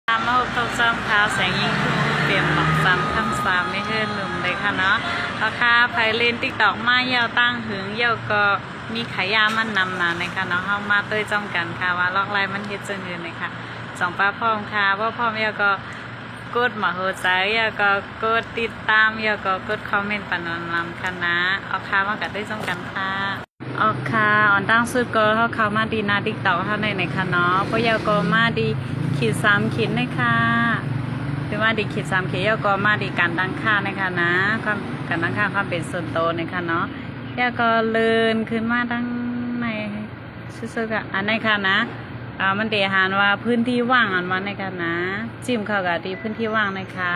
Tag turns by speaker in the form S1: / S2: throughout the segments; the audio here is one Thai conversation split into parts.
S1: มาพบซ้ำข่าวแสงยิ่งคู่เตรียมหมักซ้ำทั้งสามไม่เฮินหนุ่มเลยค่ะเนาะราคาไผ่เลนติ๊กตอกมาเยาวตั้งหึงเยาวก็มีขายยามันนำนาในค่ะเนาะเข้ามาเต้ยจ้องกันค่ะว่าลอกลายมันเฮ็ดจังเงินเลยค่ะสองป้าพ่อมค่ะว่าพ่อมเยาวก็กดมาหัวใจเยาวก็กดติดตามเยาวก็กดคอมเมนต์ปันนำค่ะนะเอาค่ะมากันเต้ยจ้องกันค่ะออกค่ะอ่อนตั้งสุดก็เขามาดีนาติ๊กตอกเขาในค่ะเนาะเพราะเยาวก็มาดีขีด3 ขีดนะคะคือว่าดีขีด3 ขีดแล้วก็มาดีการตั้งค่านะคะนะความการตั้งค่าความเป็นส่วนโตวนะคะเนาะแล้วก็เลื่อนขึ้นมาตั้งในซื่อๆค่ะอันนี้ค่ะนะมันเดหานว่าพื้นที่ว่างอันวันนะคะนะจิ้มเข้ากับดีพื้นที่ว่างนะคะ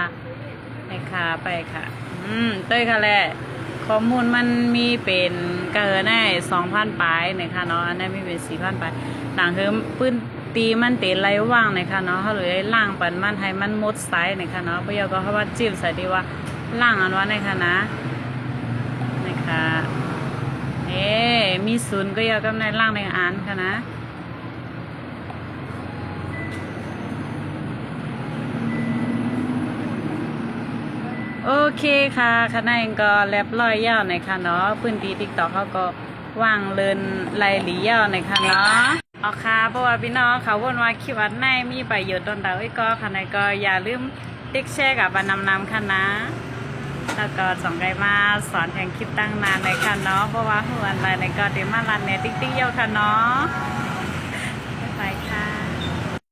S1: ไปค่ะเต้ยค่ะแหละข้อมูลมันมีเป็นเกินได้2,000 ปลายนะคะเนาะอันนี้มีเป็น4,000 ปลายหลังคือพื้นตีมันเตะไรว่างนะคะเนาะเขาเลยล่างปันมันให้มันมดไซส์นะคะเนาะพยาก็เขาว่าจิ้มใส่ดีว่าล่างอันว่านะคะนะคะมีศูนย์ก็ยาวกับในล่างในอ่านค่ะนะโอเคค่ะคณะเองก็เรียบร้อยยาวนะคะเนาะพื้นที่ติ๊กต็อกเขาก็ว่างเลินไหลหลียาวนะคะเนาะเอาค่ะเพราะว่าพี่น้องเขาวนว่าคลิปอันไหนมีประโยชน์ตอนเดาก็ค่ะนายก็อย่าลืมติ๊กแชร์กับบันนำค่ะนะแล้วก็ส่งไกมาสอนแทงคลิปตั้งนานเลยค่ะเนาะเพราะว่าหัวอะไรในก็เดี๋ยวมาลันเนี่ยติ๊กเยอะค่ะเนาะ